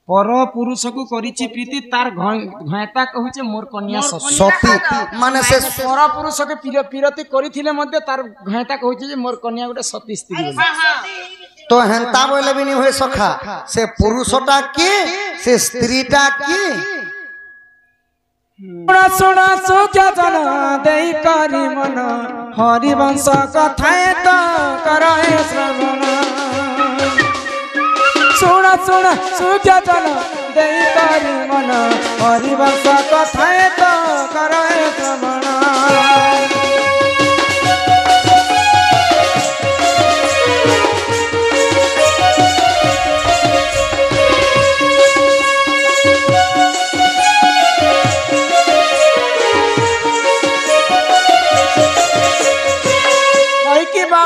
पर पुरुष को करिछि प्रीति तार घयता कहूचे मोर कन्या सती माने से पर पुरुष के पीरति करिथिले मध्ये तार घयता कहूचे जे मोर कन्या गोटे सती स्त्री तो हेंता बोले भी नहीं हुए सखा से पुरुषटा की से स्त्रीटा की सुना सुना सुजन देई करी मन हरिवंश कथाए तो करे श्रवण सुना सुना सुजन देई करी मन हरिवंश कथाए तो करे श्रवण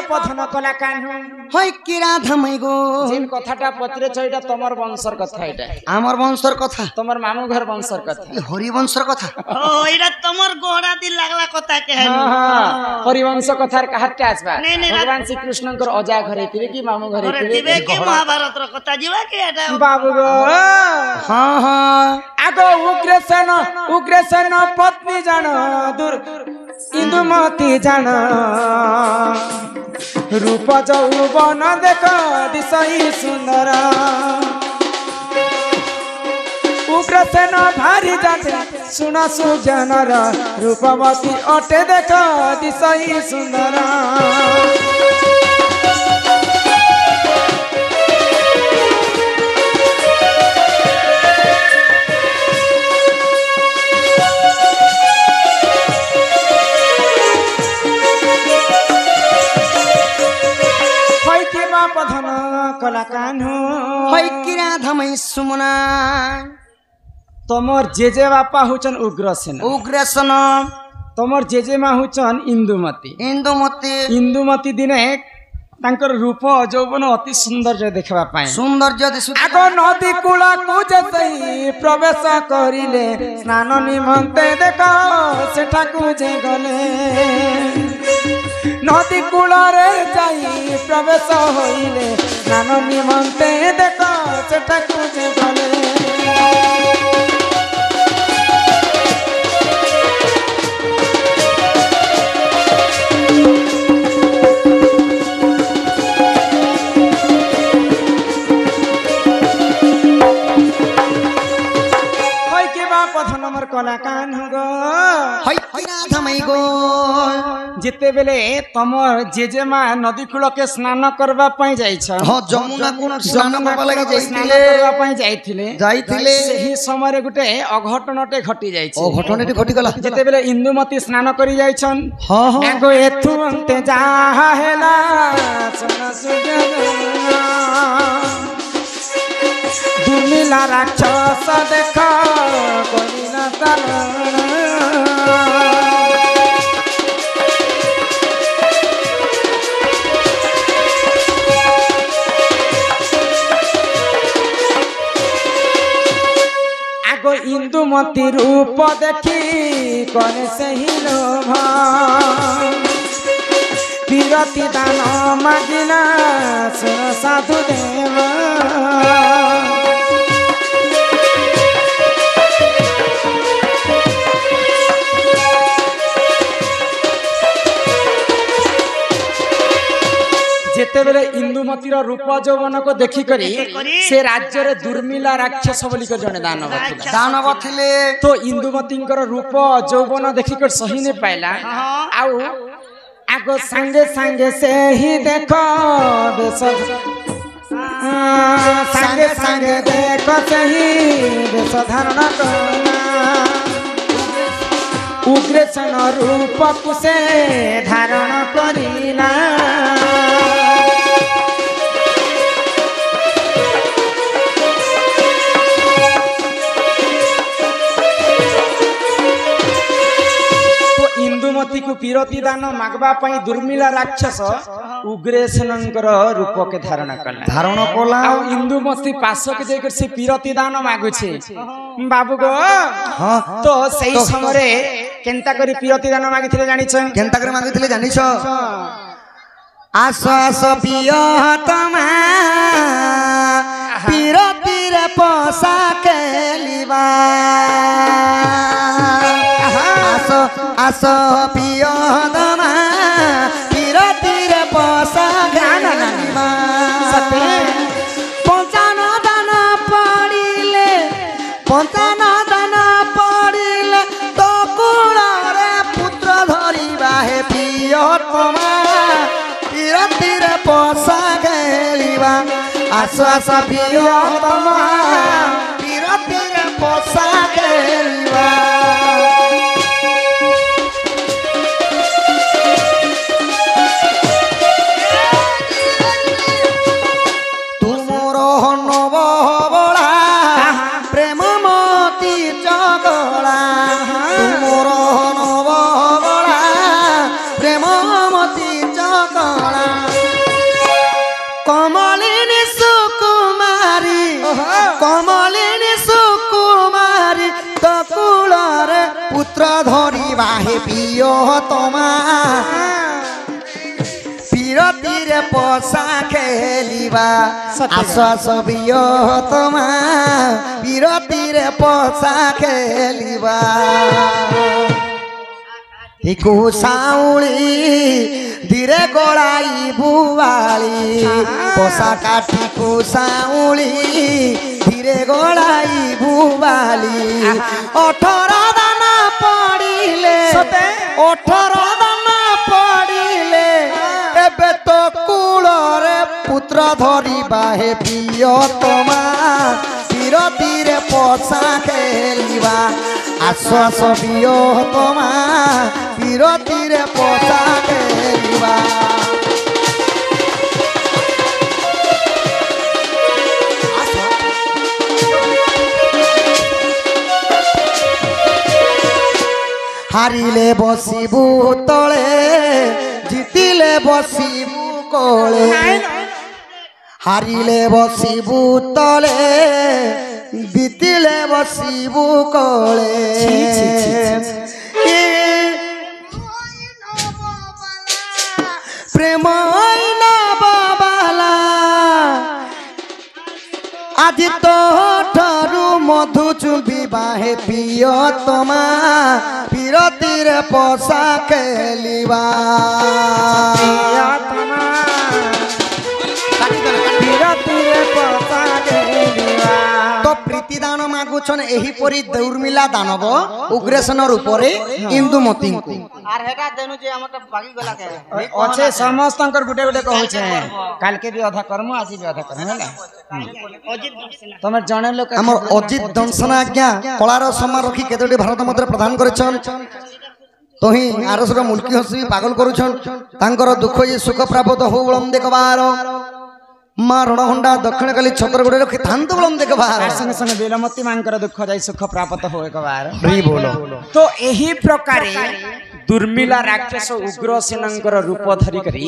पथन कला कान्हू होय कि राधा मई गो जिन कथाटा पत्रे छइटा तमर वंशर कथा एटा हमर वंशर कथा तमर मामू घर वंशर कथा हरि वंशर कथा ओ एटा तमर गोहरा दिल लागला कथा के है हां हरि वंश कथार कहट्टा आसबा भगवान श्री कृष्ण कर अजा घरे थिबे कि मामू घरे थिबे कि महाभारत र कथा जीवा के एटा बाबू गो हां हां आगो उग्रसेन पत्नी जान दूर इंदुमती जान रूप जौवन देख दिशई सुंदर उग्रसेन भारी जाते सुना सुजनर रूपवती अटे देख दिशई सुंदर पधन कला कान्हू होय कि राधा मई सुमना तमर जेजे बापा हुचन उग्रसेन तमर जेजे मा हुचन इंदुमती दिने तांकर रूप जौवन अति सौंदर्य देखबा पाए सौंदर्य दिसु आगो नदी कूला को जतई प्रवेश करिले स्नान निमंते देखो सेठा को जे गले नदी कूलरे जाई प्रवेश होइले स्नान निमंते देखो सेठा को जे गले कला कान्हू गो होय कि राधा मई गो जिते बेले तमर जेजेमा नदी कूल के स्नान करबा पई जाई छ हां जमुना को स्नान करबा लागि जाईथिले करबा पई जाईथिले सेही समय गुटे अघटनटे घटी जाई छ अघटनटे घटी गला जिते बेले इंदुमती स्नान करी जाई छन हां हां एगो एथु अंते जा हेला सुना सुजन दुर्मिला राक्षस देख करिना तरण आगो इंदुमती रूप देखी करे सही लोभ पीरती दान मागिना सुन साधु देव जेतेबेले इंदुमतीर रूप जौवन को देखी करी से राज्य रे दुर्मिला राक्षस बोली कर जने दानव थिले तो इंदुमतींकर रूप जौवन देखी कर सही ने पाइला आउ आगो संगे संगे से ही देखो संगे संगे देखो से ही बेस धारण करना उग्रसेन रूप कुसे धारण करिला इंदुमती को पीरती दान मागबा पई दुर्मिला राक्षस उग्रसेनंकर रूप के धारण कला आ इंदुमती पास के जेकर से पीरती दान मागु छे बाबू गो हां तो सही समय रे केनता करी पीरती दान मागिथिले जानि छ केनता करी मागिथिले जानि छ आस आस पिय तमा पीरती रे ପୋଷା ଖେଳିବା ଆସ ଆସ ପିୟଦମା ବିରତିରେ ପୋଷା ଖେଳିବା ପଞ୍ଚାନ ଦାନ ପଡ଼ିଲେ ପଞ୍ଚାନ ଦାନ ପଡ଼ିଲେ ତୋ କୂଳରେ ପୁତ୍ର ଧରିବା ହେ ପ୍ରିୟତମା ବିରତିରେ ପୋଷା ଖେଳିବା ଆସ ଆସ ପ୍ରିୟତମା ବିରତିରେ ପୋଷା ଖେଳିବା ତୁମର ନବ ବଳା ପ୍ରେମମତି ଚଗଳା ତୁମର ନବ ବଳା ପ୍ରେମମତି ଚଗଳା କମଳିନୀ ସୁକୁମାରୀ କମଳିନୀ ସୁକୁମାରୀ ତ କୂଳରେ ପୁତ୍ର ଧରିବା ହେ ପ୍ରିୟତମା ବିରତିରେ ପୋଷା ଖେଳିବା ଆସ ଆସ ପ୍ରିୟତମା ବିରତିରେ ପୋଷା ଖେଳିବା ଟିକୁ ସାଉଳି ଧୀରେ ଗୋଳାଇ ବୁବାଳି ପୋଷା କାଠିକୁ ସାଉଳି ଧୀରେ ଗୋଳାଇ ବୁବାଳି 18 ଦାନା ପଡ଼ିଲେ 18 ଦାନା ପଡ଼ିଲେ ଏବେ ତ କୂଳରେ ପୁତ୍ର ଧରିବା ହେ ପ୍ରିୟତମା ବିରତିରେ ପୋଷା ଖେଳିବା ଆସ ଆସ ପ୍ରିୟତମା ବିରତିରେ ପୋଷା ଖେଳିବା ହାରିଲେ ବସିବୁ ତଳେ ଜିତିଲେ ବସିବୁ କୋଳେ ହାରିଲେ ବସିବୁ ତଳେ ଜିତିଲେ ବସିବୁ କୋଳେ ପ୍ରେମ ନବବାଲା ଆଜି ତ ଠାରୁ ମଧୁ ଚୁମ୍ବିବା ହେ ପ୍ରିୟତମା ବିରତିରେ ପୋଷା ଖେଳିବା ତ ପ୍ରୀତି ଦାନ ମାଗୁଛନ୍ ଏହିପରି ଦୌର୍ମିଲା ଦାନବ ଉଗ୍ରେସନ ରୂପରେ ଇନ୍ଦୁମତୀଙ୍କୁ ଅଛେ ସମସ୍ତଙ୍କର ଗୋଟେ ଗୋଟେ କହୁଛେ କାଲକେ ବି ଅଧା କର୍ମ ଆଜି ବି ଅଧା କର୍ମ ହେଲା ତମେ ଜଣେ ଲୋକ ଆମର ଅଜିତ ଦଂଶନା ଆଜ୍ଞା କଳାର ସମାନ ରଖି କେତୋଟି ଭାରତ ମଧ୍ୟରେ ପ୍ରଦାନ କରିଛନ୍ ତହିଁ ଆରସର ମୁଲକି ହସି ପାଗଲ କରୁଛନ୍ ତାଙ୍କର ଦୁଃଖ ଯେ ସୁଖ ପ୍ରାପ୍ତ ହଉ ବଳମ୍ ଦେଖବାର ମା ରଣହଣ୍ଡା ଦକ୍ଷିଣ କାଲି ଛତ୍ରଗୁଡେ ରଖି ଥାନ୍ତ ବଳମ୍ ଦେଖବାର ସଙ୍ଗେ ସଙ୍ଗେ ବିଲମତୀ ମାଙ୍କର ଦୁଃଖ ଯାଇ ସୁଖ ପ୍ରାପ୍ତ ହୁଏ କବାର ବୋଲ ତ ଏହି ପ୍ରକାରେ ଦୁର୍ମିଳା ରାକ୍ଷସ ଉଗ୍ରସେନଙ୍କର ରୂପ ଧରି କରି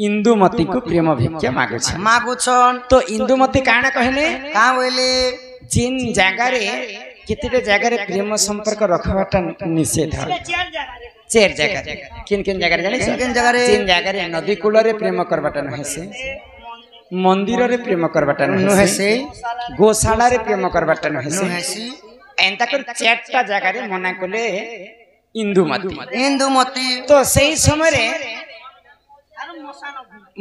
ଇନ୍ଦୁମତୀକୁ ପ୍ରେମ ଭିକ୍ଷା ମାଗୁଛନ୍ ତ ଇନ୍ଦୁମତୀ କାଣା କହିଲେ କାଁ ବୋଇଲେ जिन जगार केते जगार प्रेम संपर्क रखवाटा निषेध चेर जगह किन किन जगह जाने जिन जगार नदी कूल रे प्रेम करवाटा नहे से मंदिर रे प्रेम करवाटा नहे से गोशाला रे प्रेम करवाटा नहे से एंता कर चारटा जगार मना कले इंदुमती तो सही समय रे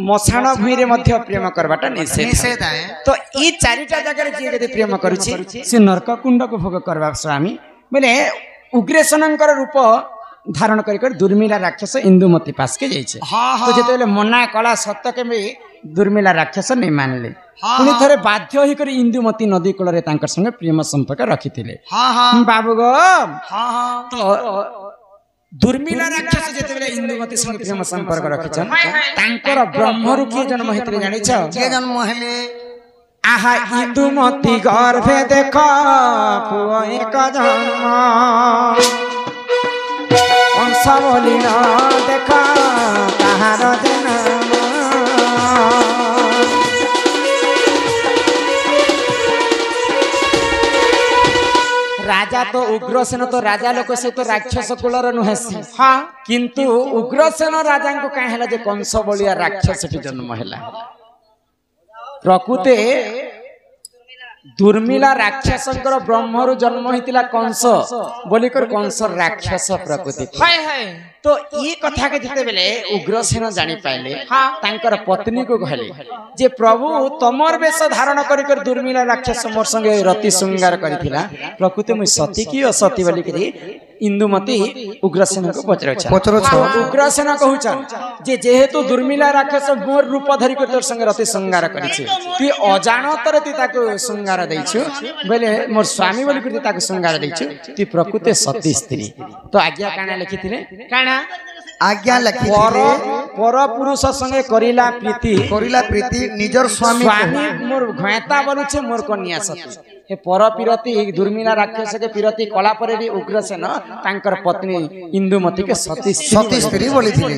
मशाण भूमि रे मध्य प्रेम करवाटा निषेध है तो ई चारिटा जगह जे यदि प्रेम करूची से नरक कुंड को भोग करबा स्वामी बोले उग्रेसनकर रूप धारण कर दुर्मिला राक्षस इंदुमती पास के जाइछे तो जेते मना कला सत्य के भी दुर्मिला राक्षस नहीं मानले पुनी थरे बाध्य होई कर इंदुमती नदी कूल रे तांकर संगे प्रेम संपर्क रखिथिले बाबू गो तो दुर्मिला राक्षस जेते इंदुमती संगे प्रेम संपर्क रखिछन तांकर ब्रह्मरु के जन्म हेतरे जानिछ के जन्म हेले आहा इंदुमती गर्भे देख पुओ एक जन्म अंश बोली न देखा ताहार जन्म राजा तो उग्रसेन तो राजा लोक से तो राक्षस कुलर नुहेसी हाँ किंतु उग्रसेन राजा को कहीं है जे कंस बलिया राक्षस जन्म है प्रकृते दुर्मिला राक्षसंकर ब्रह्मरु जन्म होइतिला कंस बोलिकर कंस राक्षस प्रकृति हाय हाय तो ये कथा के जिते बेले उग्रसेन जानी पाइले तांकर पत्नी को कहले जे प्रभु तमर वेश धारण कर दुर्मिला राक्षस मोर संगे रति श्रृंगार करिथिला प्रकृति मु सती की असती बोली करी इंदुमती उग्रसेन को पचरछ उग्रसेन कहउछन जे जेहेतु दुर्मिला राक्षस मोर रूप धरि कर तोर संगे रति श्रृंगार करिछि तू अजानतर तू ताको श्रृंगार दैछु बोले मोर स्वामी बोली कर ताको श्रृंगार दैछु तू प्रकृति सती स्त्री तो आज्ञा काना लिखिथिले काना आज्ञा लखी पर पुरुष संगे करिला प्रीति निजर स्वामी मोर घैता बनुछे मोर कन्या सती हे पर पिरती दुर्मिला राक्षस के पिरती कला परे भी उग्रसेन तांकर पत्नी इंदुमती के सती स्त्री बोली थिले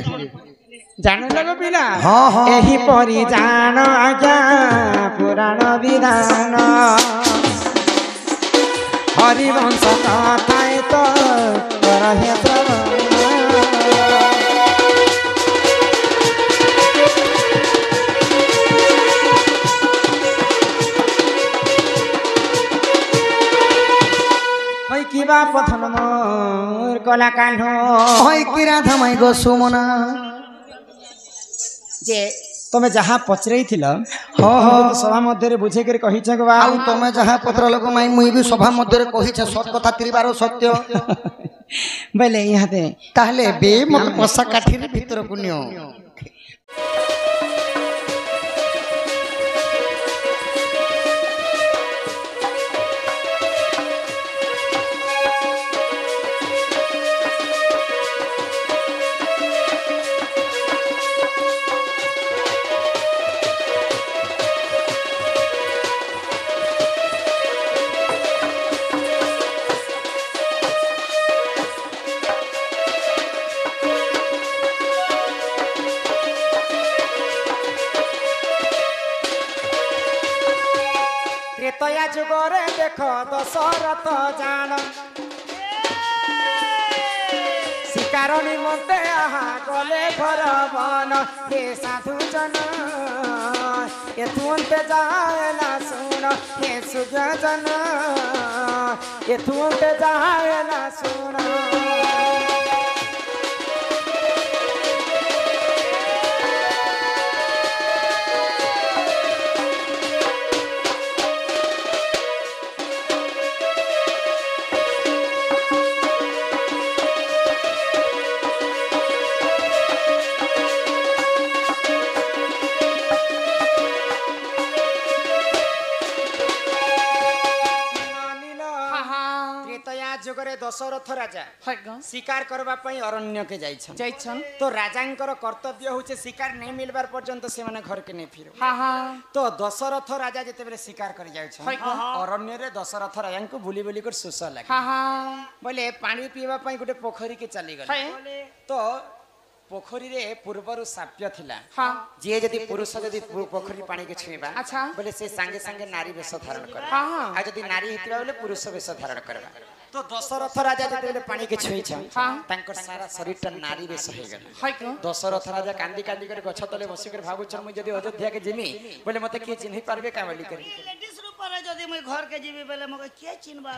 जान लगो पिला हाँ हाँ एही परी जान आज्ञा पुराण विधान हरिवंश कथाए तो रहे किबा पथन मोर कला कान्हो होय कि राधा माई गो सुमना जे तमे जहाँ पचरई थिल हाँ हाँ सभा मध्य बुझे कर कहि छ बा आउ तमे जहाँ पत्र लोक माई मुई भी सभा मध्य कहि छ सत कथा तिरबार सत्य बोले यहाँ ते ताहले बे मत पसा काठी भीतर पुण्य त्रेतया जुगरे देख दशरथ जान शिकार निमंते आहा गले घर बन हे साधु जन एथुंते जाएला सुन हे सुज जन एथुंते जाएला सुन जुगरे दशरथ राजा शिकार करबा पई अरण्य के जाइछन तो राजांकर कर्तव्य होचे शिकार नहीं मिलबार पर्यंत से माने घर के नहीं फिरो तो दशरथ राजा जते बेले शिकार कर जाइछन अरण्य रे दशरथ राजा को बुली बुली कर सुस लागे बोले पानी पीबा पई गुटे पोखरी के चली गले तो पोखरी रे पूर्वरु साप्य थिला जे जदी पुरुष जदी पोखरी पानी के छुईबा बोले से संगे संगे नारी वेश धारण करे आ जदी नारी हितबा बोले पुरुष वेश धारण करबा तो दशरथ राजा जते पानी के छुई तांकर सारा शरीर टा नारी वेश हो गला दशरथ राजा कांदी कांदी कर गछ तले बसी कर भाबु छ मु जदी अयोध्या के जिमी बोले मते के चिन्हि पारबे का बोली कर लेडीज रूप रे जदी मु घर के जिमी बोले मके के चिन्हबा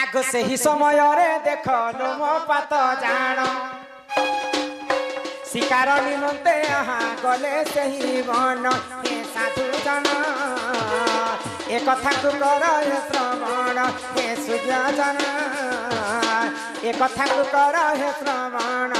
आगो से ही समय रे देख लोम पात जान शिकार निमंते आहा गले से ही वन हे साधु जन एक कथा को कर हे श्रवण हे सूर्य जन एक कथा को कर हे श्रवण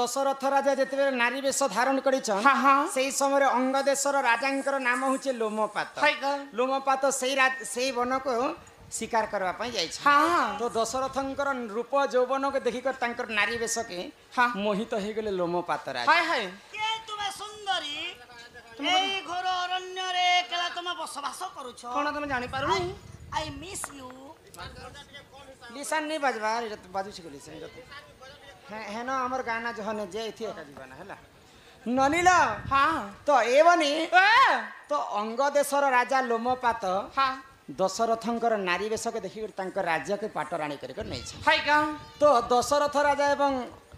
दशरथ राजा जेतेबेले नारी वेश धारण करिछन हाँ हाँ सेही समय अंग देशर राजांकर नाम होचे लोमपात हाय गा लोमपात सेही वन को शिकार करबा पई जाय छै हाँ तो दशरथंकर रूप यौवन के देखि कर तांकर नारी वेश के हाँ मोहित हो गेले लोमपात राजा हाय हाय কে তুমি সুন্দরী এই ঘোর অরণ্যরে কেলা তুমি বসবাস করুছ কোন তুমি জানি পারুনি আই মিস ইউ लिसन नहीं बजवा बाजू छी लिसन है ना हमर गाना जो हने जे इथि एका जीवन हैला ननिला हाँ तो एवनी ए तो अंग देशर राजा लोमपात हाँ दशरथंकर नारी वेश के देखि तांकर राज्य के पाटराणी कर नै छै हाय गा तो दशरथ राजा एवं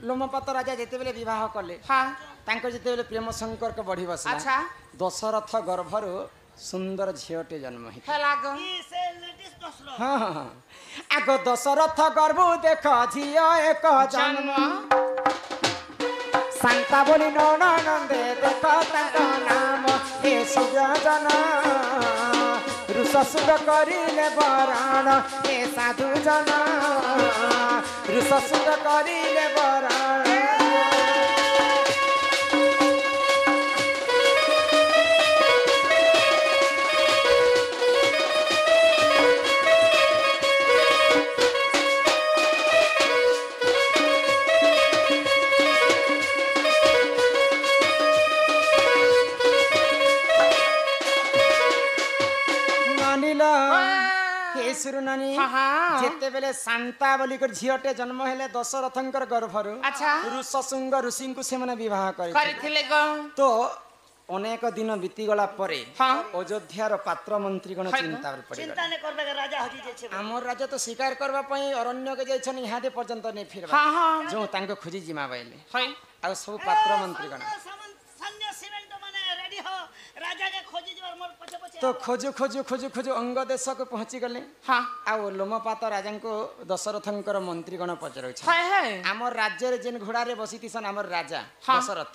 लोमपात राजा जेतेबेले विवाह कले हाँ तांकर जेतेबेले प्रेम संपर्क बढ़ी बसला अच्छा दशरथ गर्भरु सुंदर झियोटे जन्म हि हेला गा সে লেডিস দশরথ हाँ हाँ आगो दशरथ गर्भ देख झियो एक जन्म शांता बोली नंदे देख तांक नाम हे सुजन रुससुर करिले बराण हे साधु जन रुससुर करिले बराण नानी हाँ हाँ जेतेबेले शांता बोली कर झियोटे जन्म हेले दशरथंकर गर्भरु अच्छा ऋषशृंग ऋषि को से माने विवाह करिथिले गा तो अनेक दिन बीती गला परे हाँ अयोध्यार पात्र मंत्री गण चिंता पड़े চিন্তা নে করবে কে রাজা হজি যাচ্ছে आमर राजा तो शिकार करबा पई अरण्य के जाइछन यहाँ दे पर्यंत नहीं फिरबा हाँ हाँ जो तांको खोजी जिमा बाइले हाय आ सब पात्र मंत्री गण सैन्य सीमेंट माने रेडी हो राजा के खोजी जबर मोर पछे पछे तो खोजु खोजु खोजु खोजु अंग देश को पहुंची गले हाँ आ लोमपात राजा को दशरथंकर मंत्री गण पचर हाय हाय आमर राज्य जेन घोड़ा रे बसी थीसन आमर राजा हाँ। दशरथ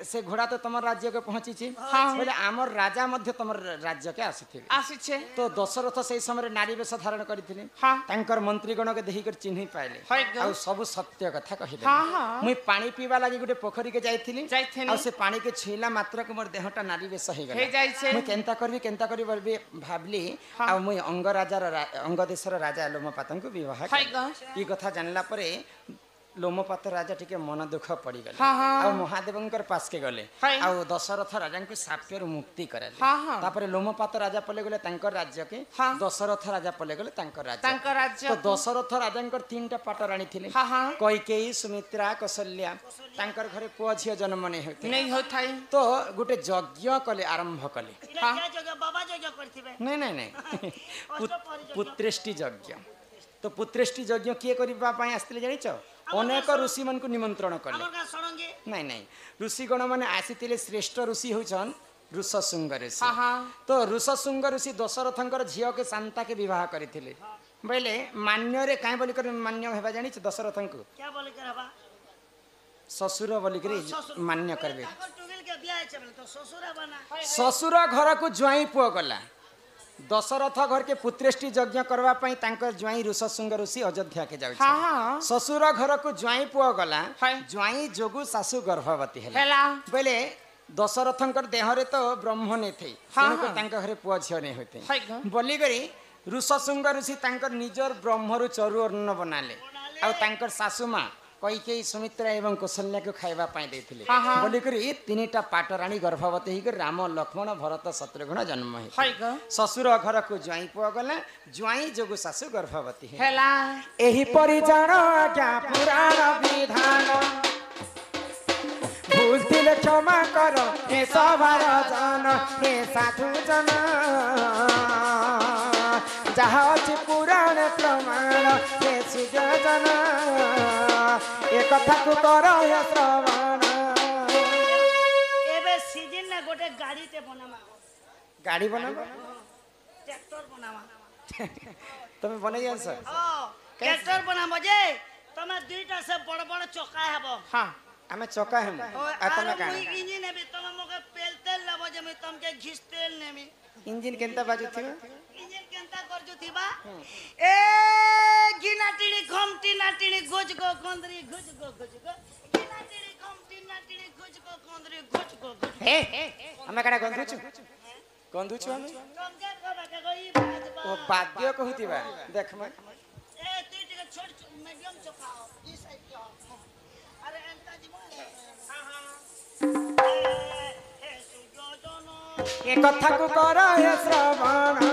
से घोड़ा तो तमर राज्य के पहुंची छी हाँ। बोले आमर राजा मध्य तमर राज्य के आसीथिबे आसीछे तो दशरथ से समय नारी वेश धारण करथिले हाँ तांकर मंत्री गण के देखि कर चिन्हि पाइले हाय गा आ सब सत्य कथा कहिले हाँ हाँ मुई पानी पीवा लागि गुटे पोखरी के जाइथिली जाइथिनी। आ से पानी के छुइला मात्र के मोर देहटा नारी वेश हे हे गला जाइछे मुई केंता करबी भाबली हाँ। आ मुई अंग राजार अंग देशर राजा लोमपातन को विवाह हाय गा ई कथा जानला परे लोमपात राजा टिके मन दुख पड़ी गले हाँ हाँ आ महादेवंकर पास के गले हाय। आ दशरथ राजा को साप्यरु मुक्ति कराले हाँ हाँ तापरे लोमपात राजा पले गले तांकर राज्य के हाँ। दशरथ राजा पले गले तांकर राज्य तांकर राज्य तो दशरथ राजांकर तीनटा पाटराणी थिले हाँ हाँ कैकेयी सुमित्रा कौशल्या तांकर घरे पुआ झियो जन्म नहीं होते नहीं होथाई तो गुटे यज्ञ कले आरंभ कले इला क्या जगह बाबा जगह करथिबे नहीं नहीं नहीं पुत्रेष्टि यज्ञ तो पुत्रेष्टि यज्ञ किए करबा पई आस्तिले जानिछ अनेक ऋषि मन को निमंत्रण कले हमर का सड़ंगे नहीं नहीं ऋषिगण मैंने आसीथिले श्रेष्ठ ऋषि होछन ऋषशृंग ऋषि हाँ हाँ तो ऋषशृंग ऋषि दशरथंकर झियो के शांता के विवाह करथिले बोले मान्य रे काहे बोली कर मान्य हेबा जानिछ दशरथंको क्या बोले कर बा ससुर बोली कर मान्य करबे ताकर टुगेल के बियाह छै बोले तो ससुर बना ससुर घर को ज्वाई पुआ गला दशरथ घर के पुत्रेष्टि यज्ञ करबा पई तांकर ज्वाई ऋषशृंग ऋषि अयोध्या के जाउ हाँ हाँ ससुर घर को ज्वाई पुआ गला हाय। ज्वाई जोगु सासु गर्भवती हेला हेला बोले दशरथंकर देहरे तो ब्रह्म नहीं थे हाँ, तेणुकर हाँ। तांकर घरे पुआ झियो नहीं होते हाय गा बोली करी ऋषशृंग ऋषि तांकर निजर ब्रह्मरु चरु अन्न बनाले आ तांकर सासु मां कैकेयी सुमित्रा एवं कौशल्या को खाइबा पाई देथिले हाँ, हाँ। बोली करी तीनटा पाटराणी गर्भवती ही राम लक्ष्मण भरत शत्रुघ्न जन्म है हाय गा ससुर घर को ज्वाई पुआ गला ज्वाई जोगु सासु गर्भवती है हेला एही परि जान क्या पुराण विधान भूल दिल क्षमा कर हे सभार जन हे साधु जन जहाँ अछि पुराण प्रमाण हे सुजन ए कथा को कर हे श्रवण एबे सीजन ना गोटे गाड़ी ते बनामा गाड़ी बनाबो ट्रैक्टर बनामा तमे बनै जान सर ओ ट्रैक्टर बनामा जे तमे दुईटा से बड़ बड़ चक्का हेबो हां आमे चका हेम ओ आ तमे आरो काण मुई इंजन हेबे तमे मके पेल तेल लेबो जे मैं तमके घिस तेल नेमी इंजन केनता बाजुथिबा इंजन केनता करजु थिबा ए गिनाटिनी घमटी नाटिनी गोज गो गंदरी गोज गो गिनाटिनी ଘୁଚକ କନ୍ଦରି ଘୁଚକ ହେ ଆମେ କାଟା ଗନ୍ଧୁଛୁ ଗନ୍ଧୁଛୁ ଆମେ ଟଙ୍କା କବାକେ ଗଇ ବାଜ ଓ ବାଦ୍ୟ କହୁଥିବା ଦେଖ ଏ ତୁଇ ଟିକେ ଛୋଟ ମିଡିୟମ ଚପାଅ ଇ ସାଇଡ ଆରେ ଏନ୍ତା ଯିବ ହେ ସୁଯୋଜନ ଏ କଥାକୁ କର ହେ ଶ୍ରବଣ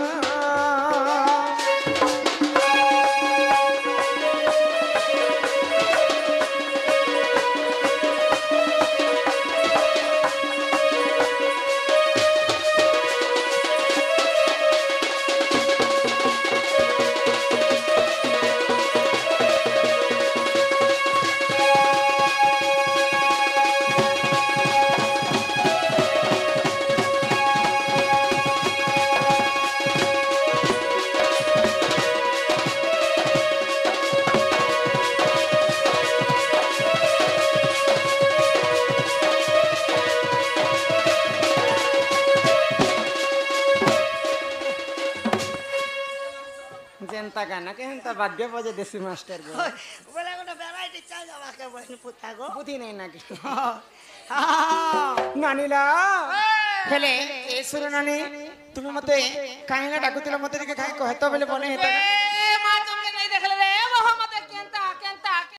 जेनता गाना के हेंता बाद्य बजे देसी मास्टर गो बोला गोटा भ्याराइटी चाल जाबाके बहिनी पुताको बुद्धि नहीं ना कि हा नानीला हेले ए सुर नानी तुम मते काहे ना डाकुतिला मते के काहे कहतो बेले बने हेता